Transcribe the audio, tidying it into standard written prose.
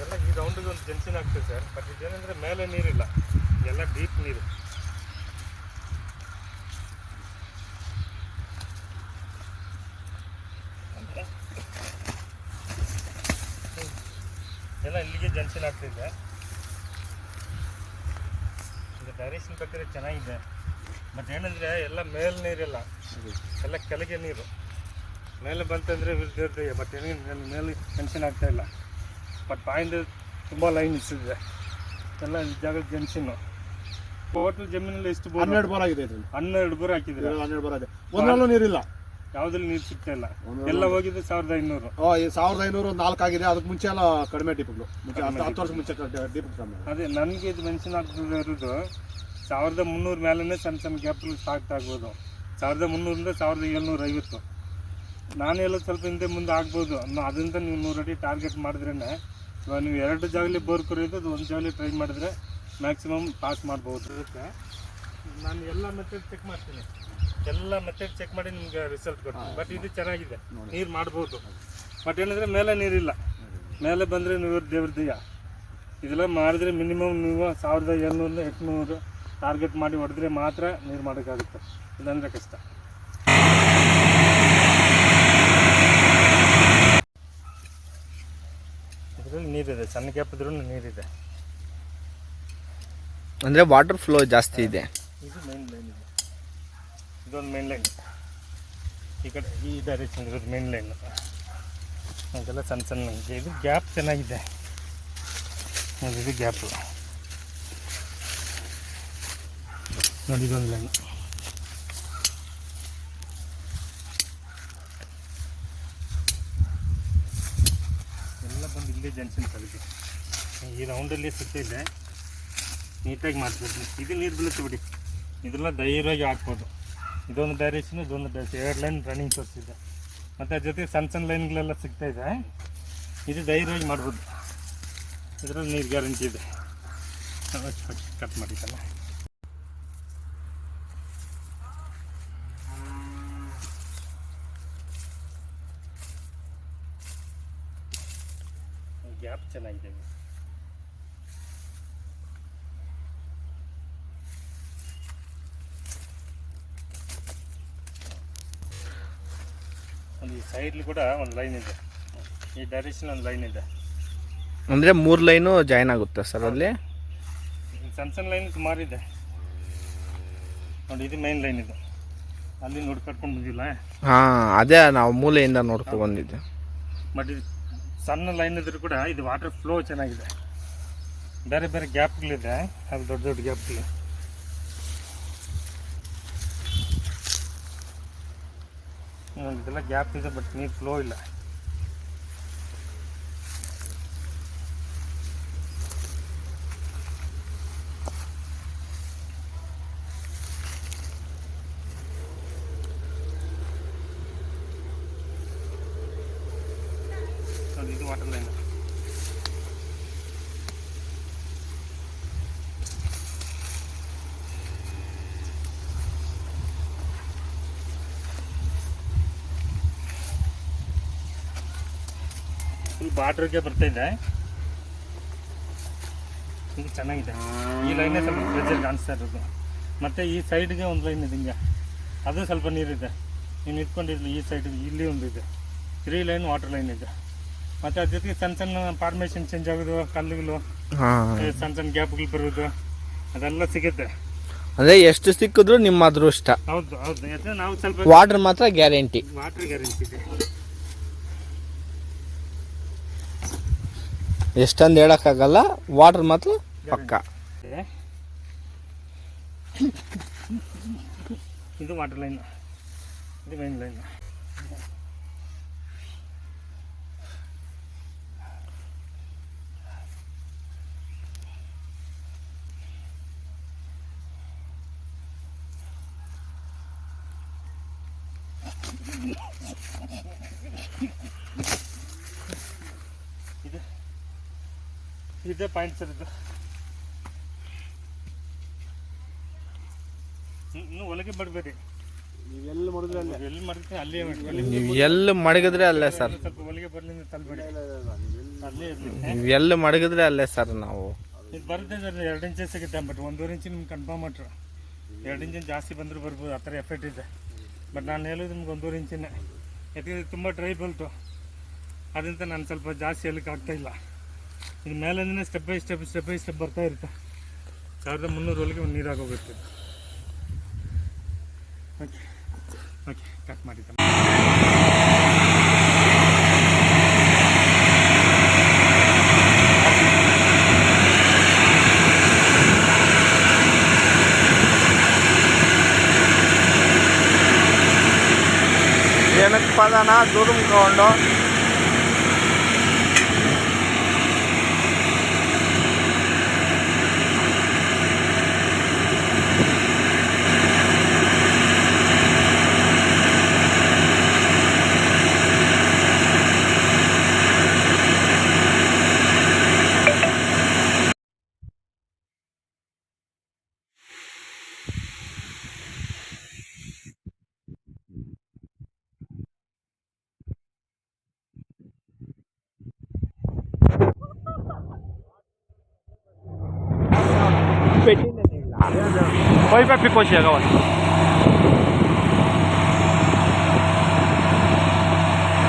ಎಲ್ಲ ಈ ರೌಂಡಿಗೆ ಒಂದು ಜಂಕ್ಷನ್ ಆಗ್ತದೆ ಸರ್. ಬಟ್ ಇದೇನೆಂದರೆ ಮೇಲೆ ನೀರಿಲ್ಲ, ಎಲ್ಲ ಡೀಪ್ ನೀರು. ಎಲ್ಲ ಇಲ್ಲಿಗೆ ಜಂಕ್ಷನ್ ಆಗ್ತಿದೆ. ಇದು ಡೈರೆಕ್ಷನ್ ಪ್ರಕಾರ ಚೆನ್ನಾಗಿದೆ. ಬಟ್ ಏನಂದರೆ ಎಲ್ಲ ಮೇಲೆ ನೀರಿಲ್ಲ, ಎಲ್ಲ ಕೆಳಗೆ ನೀರು. ಮೇಲೆ ಬಂತಂದರೆ ವಿರುದ್ಧ. ಬಟ್ ಏನು ಮೇಲೆ ಜಂಕ್ಷನ್ ಆಗ್ತಾಯಿಲ್ಲ. ಬಟ್ ಪಾಯಿಂಟ್ ತುಂಬ ಲೈನ್ ಇಟ್ಟಿದೆ. ಎಲ್ಲ ಜಾಗದ ಜಂಕ್ಷನ್ನು. ಟೋಟಲ್ ಜಮೀನಲ್ಲಿ ಎಷ್ಟು ಬೋರ್? 12 ಬೋರ್ ಆಗಿದೆ. 12 ಬೋರ್ ಹಾಕಿದ್ರೆ 12 ಬೋರ್ ಆಗಿದೆ. ಒಂದರಲ್ಲೂ ನೀರಿಲ್ಲ, ಯಾವುದ್ರಲ್ಲಿ ನೀರು ಸಿಗ್ತಾ ಇಲ್ಲ. ಎಲ್ಲ ಹೋಗಿದ್ದು 1500. 1500 4 ಆಗಿದೆ. ಅದಕ್ಕೆ ಮುಂಚೆ ಎಲ್ಲ ಕಡಿಮೆ ಡಿಪ್ಗಳು, ಮುಂಚೆ 10 ವರ್ಷ ಮುಂಚೆ ಡಿಪ್ ಕಡಿಮೆ. ಅದೇ ನನಗೆ ಇದು ಮೆನ್ಷನ್ ಆಗ್ತದೆ ಇರೋದು 1300 ಮೇಲೇ ಸಣ್ಣ ಸಣ್ಣ ಗ್ಯಾಪ್ಗಳು ಸ್ಟಾರ್ಟ್ ಆಗ್ಬೋದು. 1300ರಿಂದ 1750. ನಾನು ಹೇಳೋದು ಸ್ವಲ್ಪ ಹಿಂದೆ ಮುಂದೆ ಆಗ್ಬೋದು. ಅದರಿಂದ ನೀವು 100 ಅಡಿ ಟಾರ್ಗೆಟ್ ಮಾಡಿದ್ರೇ, ಇವಾಗ ನೀವು 2 ಜಾಗಲಿ ಬೋರ್ ಕೊರಿಯೋದು, ಅದು 1 ಜಾಗಲಿ ಟ್ರೈ ಮಾಡಿದ್ರೆ ಮ್ಯಾಕ್ಸಿಮಮ್ ಪಾಸ್ ಮಾಡ್ಬೋದು. ಅದಕ್ಕೆ ನಾನು ಎಲ್ಲ ಮೆಥಡ್ ಚೆಕ್ ಮಾಡ್ತೀನಿ. ಎಲ್ಲ ಮೆಥಡ್ ಚೆಕ್ ಮಾಡಿ ನಿಮ್ಗೆ ರಿಸಲ್ಟ್ ಕೊಡ್ತೀನಿ. ಬಟ್ ಇದು ಚೆನ್ನಾಗಿದೆ, ನೀರು ಮಾಡ್ಬೋದು. ಬಟ್ ಏನಂದರೆ ಮೇಲೆ ನೀರಿಲ್ಲ. ಮೇಲೆ ಬಂದರೆ ನೀವು ದೇವ್ರ ದಯ್ಯ. ಇದೆಲ್ಲ ಮಾಡಿದ್ರೆ ಮಿನಿಮಮ್ ನೀವು 1700 800 ಟಾರ್ಗೆಟ್ ಮಾಡಿ ಹೊಡೆದ್ರೆ ಮಾತ್ರ ನೀರು ಮಾಡೋಕ್ಕಾಗುತ್ತೆ. ಇಲ್ಲಾಂದರೆ ಕಷ್ಟ. ಇದರಲ್ಲಿ ನೀರಿದೆ, ಸಣ್ಣ ಗ್ಯಾಪ್ ಇದ್ರೂ ನೀರಿದೆ. ಅಂದರೆ ವಾಟರ್ ಫ್ಲೋ ಜಾಸ್ತಿ ಇದೆ. ಇದು ಮೇನ್ ಲೈನ್ ಇದೆ. ಇದೊಂದು ಮೇನ್ ಲೈನ್. ಈ ಕಡೆ ಈ ಡೈರೆಕ್ಷನ್ ಇರೋದು ಮೇನ್ ಲೈನು. ಅದೆಲ್ಲ ಸಣ್ಣ ಸಣ್ಣ ಇದೆ. ಇದು ಗ್ಯಾಪ್ ಚೆನ್ನಾಗಿದೆ. ಇದು ಗ್ಯಾಪು ನೋಡಿ. ಇದೊಂದು ಲೈನ್. ಎಲ್ಲ ಬಂದು ಇಲ್ಲೇ ಜಂಕ್ಷನ್ ಕಲಿತೆ. ಈ ರೌಂಡಲ್ಲಿ ಸುತ್ತಿದೆ, ನೀಟಾಗಿ ಮಾಡ್ಬೋದು. ಇದು ನೀರು ಬೀಳುತ್ತೆ ಬಿಡಿ. ಇದೆಲ್ಲ ಧೈರ್ಯವಾಗಿ ಹಾಕ್ಬೋದು. ಇದೊಂದು ಡೈರೆಕ್ಷನ್, ಇದೊಂದು ಡೈರೆಕ್ಷನ್, 2 ಲೈನ್ ರನ್ನಿಂಗ್ ತೋರಿಸಿದೆ. ಮತ್ತು ಅದ್ರ ಜೊತೆ ಸಣ್ಣ ಸಣ್ಣ ಲೈನ್ಗಳೆಲ್ಲ ಸಿಗ್ತಾಯಿದೆ. ಇದು ಧೈರ್ಯವಾಗಿ ಮಾಡ್ಬೋದು. ಇದರಲ್ಲಿ ನೀರು ಗ್ಯಾರಂಟಿ ಇದೆ. ಕಟ್ ಮಾಡಿದ್ದಲ್ಲ. ಗ್ಯಾಪ್ ಚೆನ್ನಾಗಿದೆ. ಒಂದು ಈ ಸೈಡ್ಲಿ ಕೂಡ ಒಂದು ಲೈನ್ ಇದೆ. ಈ ಡೈರೆಕ್ಷನ್ ಒಂದು ಲೈನ್ ಇದೆ. ಅಂದರೆ 3 ಲೈನು ಜಾಯ್ನ್ ಆಗುತ್ತೆ ಸರ್ ಅಲ್ಲಿ. ಸಣ್ಣ ಸಣ್ಣ ಲೈನ್ ಸುಮಾರಿದೆ ನೋಡಿ. ಇದು ಮೈನ್ ಲೈನ್ ಇದು. ಅಲ್ಲಿ ನೋಡ್ಕೊಂಡು ಬಂದಿಲ್ಲ. ಹಾಂ, ಅದೇ ನಾವು ಮೂಲೆಯಿಂದ ನೋಡ್ಕೊಂಡು ಬಂದಿದ್ದೆ. ಬಟ್ ಇದು ಸಣ್ಣ ಲೈನ್ ಇದ್ರೂ ಕೂಡ ಇದು ವಾಟರ್ ಫ್ಲೋ ಚೆನ್ನಾಗಿದೆ. ಬೇರೆ ಬೇರೆ ಗ್ಯಾಪ್ಗಳಿದೆ, ಅದು ದೊಡ್ಡ ದೊಡ್ಡ ಗ್ಯಾಪ್ಗಳು. ಇದೆಲ್ಲ ಗ್ಯಾಪ್ ಇದೆ, ಬಟ್ ನೀರು ಫ್ಲೋ ಇಲ್ಲ. ಇದು ವಾಟರ್ ಲೈನ್. ಫುಲ್ ಬಾರ್ಡ್ರಿಗೆ ಬರ್ತಾಯಿದೆ. ಇದು ಚೆನ್ನಾಗಿದೆ. ಈ ಲೈನೇ ಸ್ವಲ್ಪ ಪ್ರೆಜರ್ ಕಾಣಿಸ್ತಾ ಇರೋದು. ಮತ್ತು ಈ ಸೈಡ್ಗೆ ಒಂದು ಲೈನ್ ಇದೆ ಹಿಂಗೆ, ಅದು ಸ್ವಲ್ಪ ನೀರಿದೆ. ನೀನು ಇಟ್ಕೊಂಡಿರಲಿ. ಈ ಸೈಡ್ ಇಲ್ಲಿ ಒಂದು ಇದೆ. 3 ಲೈನ್ ವಾಟರ್ ಲೈನ್ ಇದೆ. ಮತ್ತು ಅದ್ರ ಜೊತೆಗೆ ಸಣ್ಣ ಸಣ್ಣ ಫಾರ್ಮೇಷನ್ ಚೇಂಜ್ ಆಗೋದು, ಕಲ್ಲುಗಳು, ಸಣ್ಣ ಸಣ್ಣ ಗ್ಯಾಪ್ಗಳು ಬರೋದು, ಅದೆಲ್ಲ ಸಿಗುತ್ತೆ. ಅಂದರೆ ಎಷ್ಟು ಸಿಕ್ಕಿದ್ರು ನಿಮ್ಮ ಅದೃಷ್ಟ. ಹೌದು ಹೌದು. ಯಾಕಂದರೆ ನಾವು ಸ್ವಲ್ಪ ವಾಟರ್ ಮಾತ್ರ ಗ್ಯಾರಂಟಿ. ವಾಟರ್ ಗ್ಯಾರಂಟಿ ಇದೆ. ಎಷ್ಟೊಂದು ಹೇಳೋಕ್ಕಾಗಲ್ಲ, ವಾಟರ್ ಮಾತ್ರ ಪಕ್ಕ. ಇದು ವಾಟರ್ ಲೈನ್, ಇದು ಮೈನ್ ಲೈನ್. ಇದೇ ಪಾಯಿಂಟ್ ಸರ್. ಇದು ಇನ್ನೂ ಒಳಗೆ ಬರಬೇಡಿ. ನೀವು ಎಲ್ಲಿ ಮಾಡಿದ್ರೆ ಅಲ್ಲೇ. ಎಲ್ಲಿ ಮಾಡ್ತೀನಿ ಅಲ್ಲೇ ಮಾಡ್ಕೊಳ್ಳಿ. ನೀವು ಎಲ್ಲಿ ಮಡಗಿದ್ರೆ ಅಲ್ಲೇ ಸರ್. ಸ್ವಲ್ಪ ಹೊಲಿಗೆ ಬರ್ಲಿಂದ ತಲ್ಬೇಡಿ, ಅಲ್ಲೇ ಇರಲಿ. ನೀವು ಎಲ್ಲಿ ಮಡಗಿದ್ರೆ ಅಲ್ಲೇ ಸರ್ ನಾವು. ಇದು ಬರುತ್ತೆ ಸರ್ 2 ಇಂಚ್ ಸಿಗುತ್ತೆ, ಬಟ್ 1.5 ಇಂಚ್ ನಿಮ್ಗೆ ಕನ್ಫರ್ಮ್ ಮಾಡ್ರು. 2 ಇಂಚಿನ ಜಾಸ್ತಿ ಬಂದರೂ ಬರ್ಬೋದು, ಆ ಥರ ಎಫೆಕ್ಟ್ ಇದೆ. ಬಟ್ ನಾನು ಹೇಳೋದು ನಿಮ್ಗೆ 1.5 ಇಂಚಿನ. ಯಾಕೆಂದರೆ ತುಂಬ ಡ್ರೈ ಬಲ್ಟು, ಅದರಿಂದ ನಾನು ಸ್ವಲ್ಪ ಜಾಸ್ತಿ ಹೇಳಕ್ಕೆ ಆಗ್ತಾಯಿಲ್ಲ. ಇದು ಮೇಲಿಂದ ಸ್ಟೆಪ್ ಬೈ ಸ್ಟೆಪ್ ಬರ್ತಾ ಇರುತ್ತೆ. 1300 ಒಳಗೆ ಒಂದು ನೀರಾಗೋಗುತ್ತೆ. ಓಕೆ ಓಕೆ, ಕಟ್ ಮಾಡಿದ್ದೆ. ಏನಕ್ಕೆ ಪದನ ದುರ್ಮ್ಕೊಂಡು कोई पे कोशिश